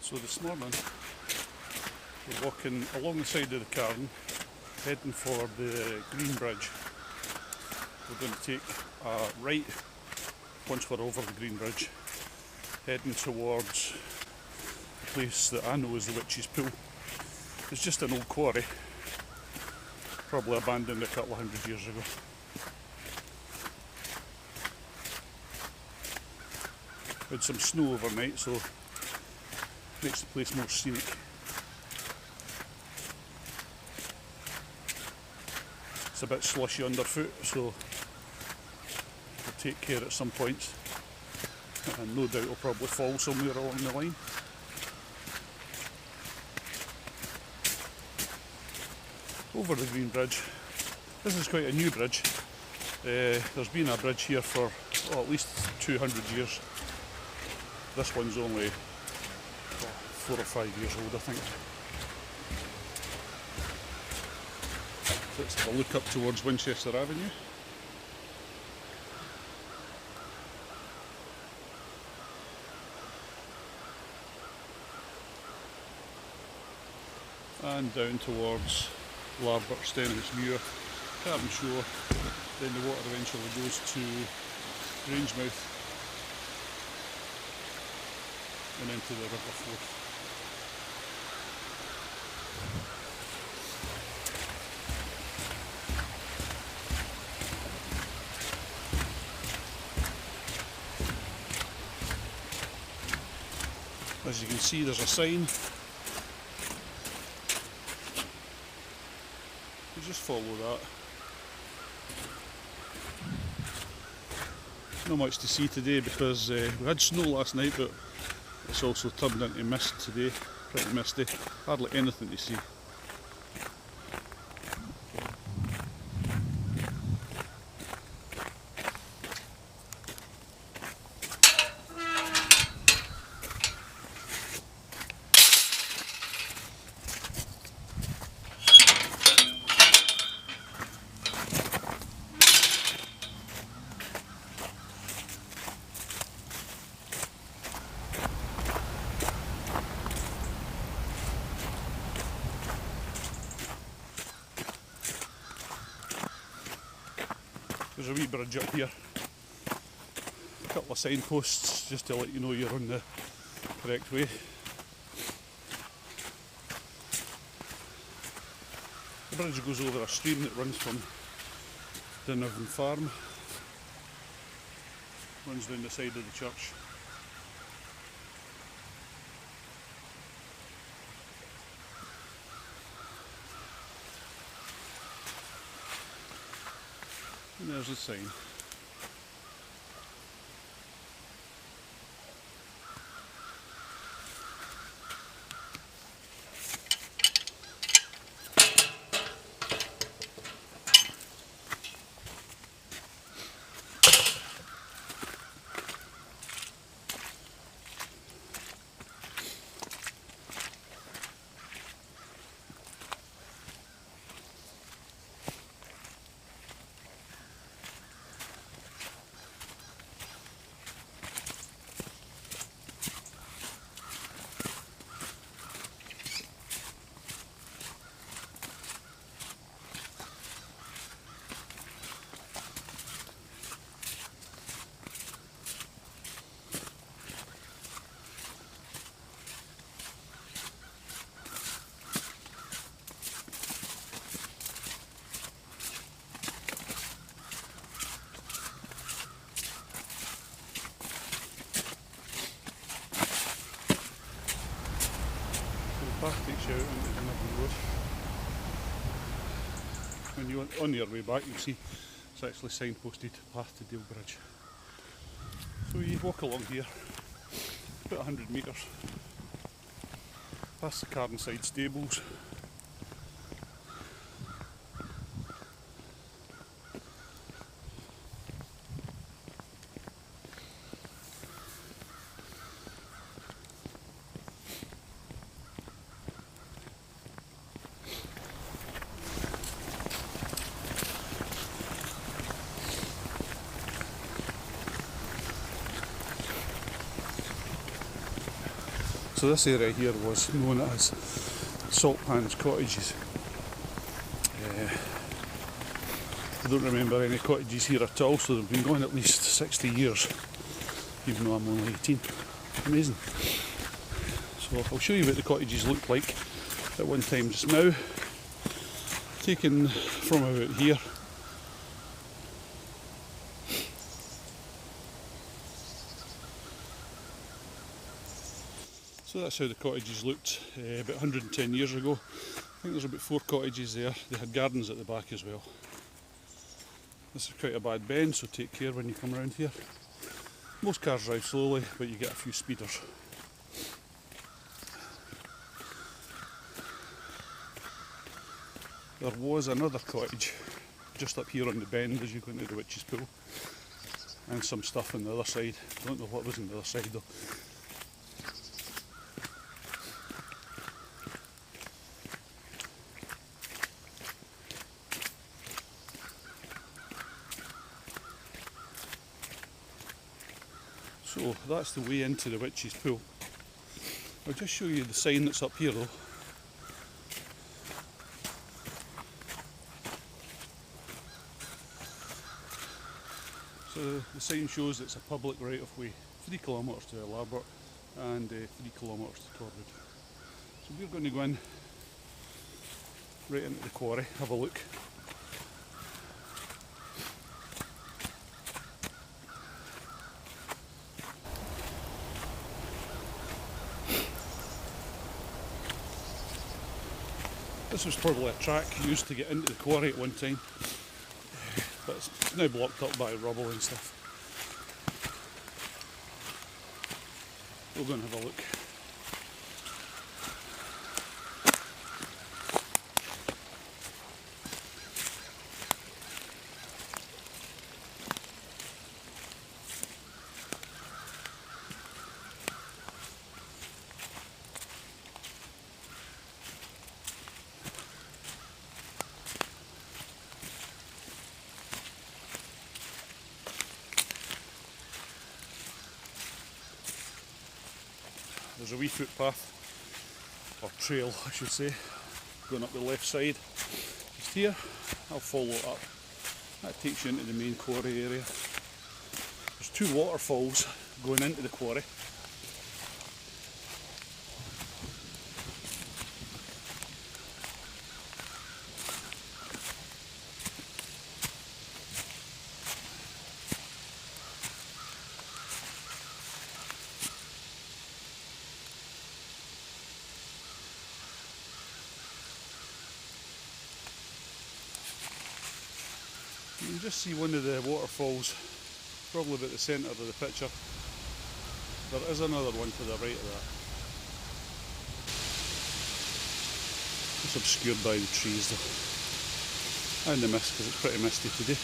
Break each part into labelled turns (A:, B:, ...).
A: So this morning we're walking along the side of the cairn, heading for the Green Bridge. We're going to take a right once we're over the Green Bridge, heading towards a place that I know is the Witches Pool. It's just an old quarry, probably abandoned a couple of hundred years ago. Had some snow overnight, so makes the place more scenic. It's a bit slushy underfoot, so we'll take care at some points, and no doubt it'll probably fall somewhere along the line. Over the Green Bridge. This is quite a new bridge. There's been a bridge here for at least 200 years. This one's only 4 or 5 years old, I think. So let's have a look up towards Winchester Avenue. And down towards Larbert, Stennis Muir, Cabin Shore. Then the water eventually goes to Grangemouth and into the River Forth. As you can see, there's a sign. You just follow that. Not much to see today because we had snow last night, but it's also turned into mist today. Pretty misty. Hardly anything to see. There's a wee bridge up here, a couple of signposts just to let you know you're on the correct way. The bridge goes over a stream that runs from Denny Farm, runs down the side of the church. And there's the sign. Path takes you out into another road. When you're on your way back, you'll see it's actually signposted path to Dale Bridge. So you walk along here, about 100 metres, past the Carnside stables. So this area here was known as Salt Pans Cottages. I don't remember any cottages here at all, so they've been going at least 60 years, even though I'm only 18. Amazing. So I'll show you what the cottages looked like at one time just now, taken from about here. So that's how the cottages looked about 110 years ago. I think there's about 4 cottages there. They had gardens at the back as well. This is quite a bad bend, so take care when you come around here. Most cars drive slowly, but you get a few speeders. There was another cottage just up here on the bend as you go into the Witches Pool, and some stuff on the other side. I don't know what was on the other side though. So that's the way into the Witches Pool. I'll just show you the sign that's up here though. So the sign shows it's a public right of way, 3 kilometres to Elaborate and 3 kilometres to Torwood. So we're going to go in right into the quarry, have a look. This was probably a track used to get into the quarry at one time, but it's now blocked up by rubble and stuff. We'll go and have a look. There's a wee footpath, or trail I should say, going up the left side. Just here, I'll follow it up. That takes you into the main quarry area. There's 2 waterfalls going into the quarry. You can just see one of the waterfalls, probably about the centre of the picture. There is another one to the right of that. It's obscured by the trees though, and the mist because it's pretty misty today.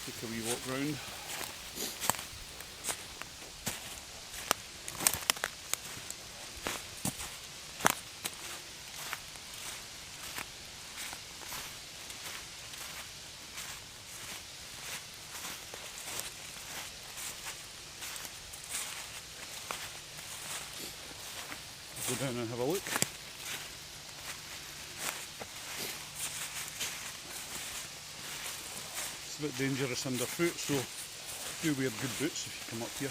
A: Take a wee walk round. Go down and have a look. a bit dangerous underfoot, so do wear good boots if you come up here.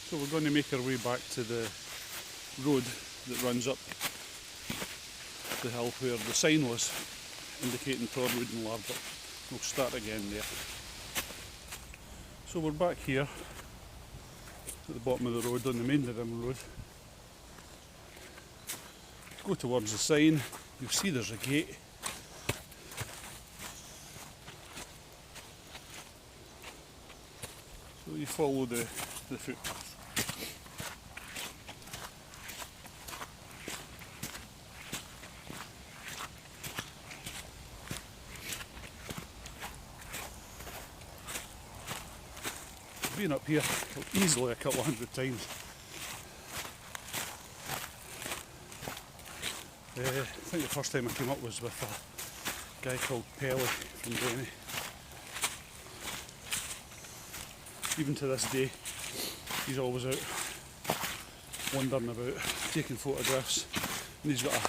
A: So we're going to make our way back to the road that runs up the hill where the sign was indicating Torwood and Larbert. We'll start again there. So we're back here at the bottom of the road on the main road. Go towards the sign, you'll see there's a gate. So you follow the footpath. I've been up here easily a couple hundred times. I think the first time I came up was with a guy called Pelly from Denny. Even to this day, he's always out wandering about, taking photographs, and he's got a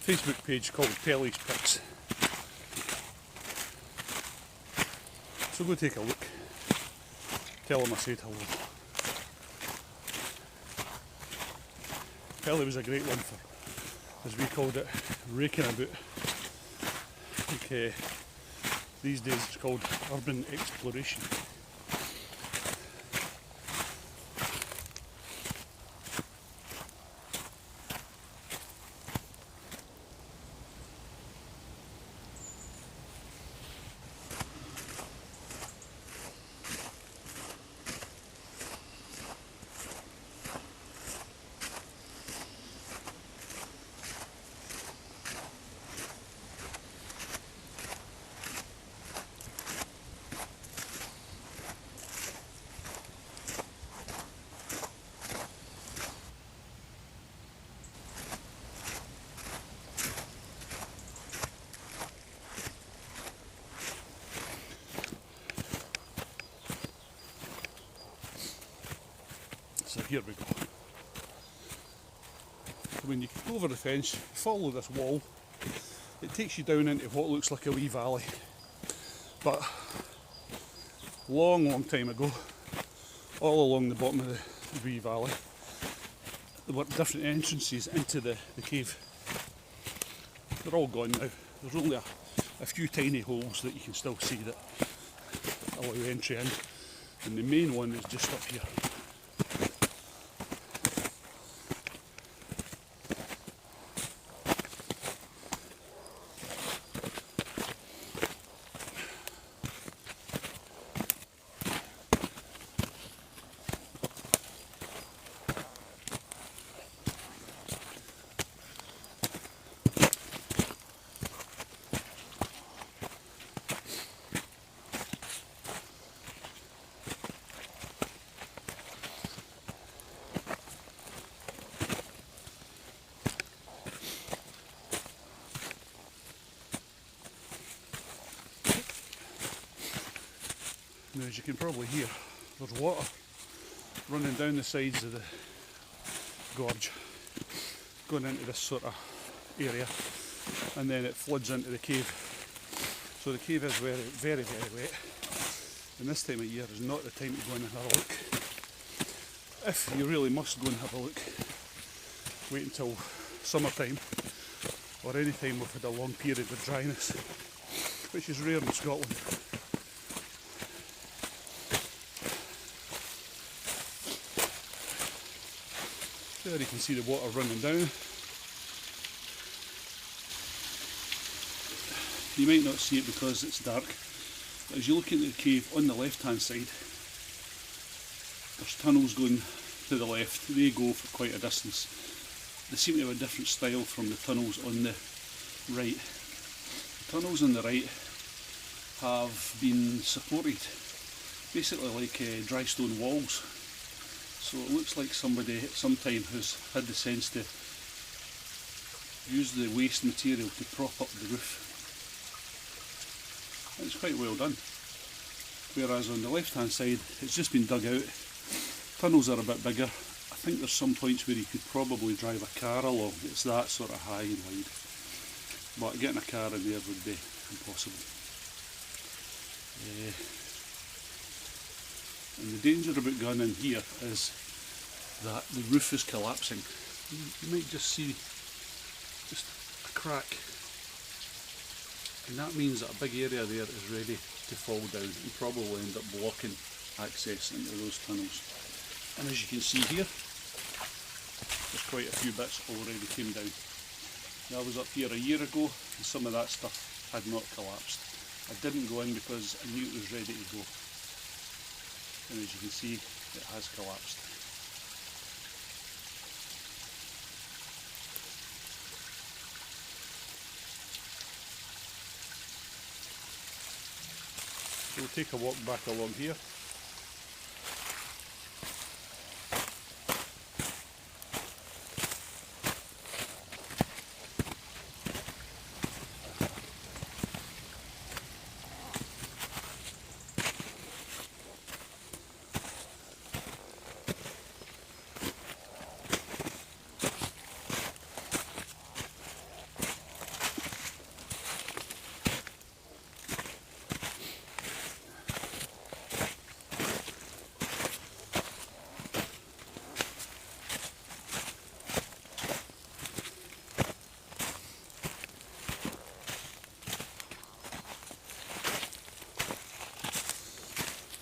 A: Facebook page called Pelly's Pics. So go take a look. Tell him I said hello. Pelly was a great one for, as we called it, raking about. I think these days it's called urban exploration. So here we go. When you go over the fence, follow this wall, it takes you down into what looks like a wee valley. But long time ago, all along the bottom of the wee valley, there were different entrances into the cave. They're all gone now. There's only a few tiny holes that you can still see that allow entry in, and the main one is just up here. Now, as you can probably hear, there's water running down the sides of the gorge, going into this sort of area, and then it floods into the cave. So the cave is very, very, very wet. And this time of year is not the time to go in and have a look. If you really must go and have a look, wait until summertime, or any time we've had a long period of dryness, which is rare in Scotland. There you can see the water running down. You might not see it because it's dark, but as you look into the cave on the left hand side, there's tunnels going to the left. They go for quite a distance. They seem to have a different style from the tunnels on the right. The tunnels on the right have been supported basically like dry stone walls, so it looks like somebody at some time has had the sense to use the waste material to prop up the roof. It's quite well done, whereas on the left hand side it's just been dug out. Tunnels are a bit bigger. I think there's some points where you could probably drive a car along. It's that sort of high and wide, but getting a car in there would be impossible. And the danger about going in here is that the roof is collapsing. You might just see just a crack, and that means that a big area there is ready to fall down and probably end up blocking access into those tunnels. And as you can see here, there's quite a few bits already came down. I was up here a year ago and some of that stuff had not collapsed. I didn't go in because I knew it was ready to go. And as you can see, it has collapsed. So we'll take a walk back along here.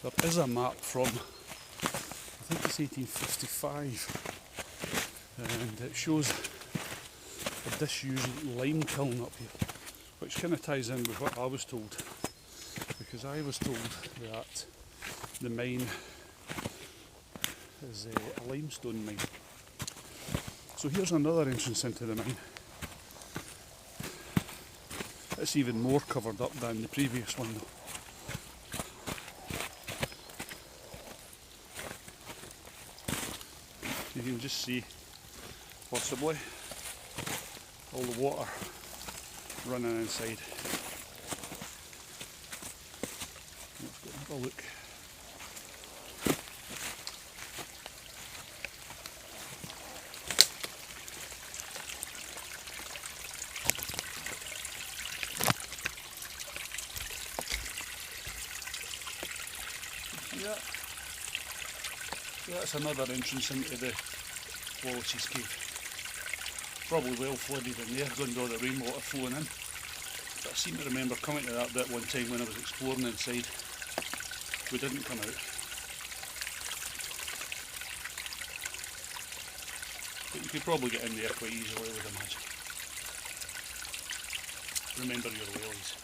A: There is a map from, I think it's 1855, and it shows a disused lime kiln up here, which kind of ties in with what I was told, because I was told that the mine is a limestone mine. So here's another entrance into the mine. It's even more covered up than the previous one though. You can just see, possibly, all the water running inside. Let's go and have a look. See that? So that's another entrance into the Wallaces cave. Probably well flooded in there, going to all the rainwater flowing in. But I seem to remember coming to that bit one time when I was exploring inside. We didn't come out. But you could probably get in there quite easily, I would imagine. Remember your wellies.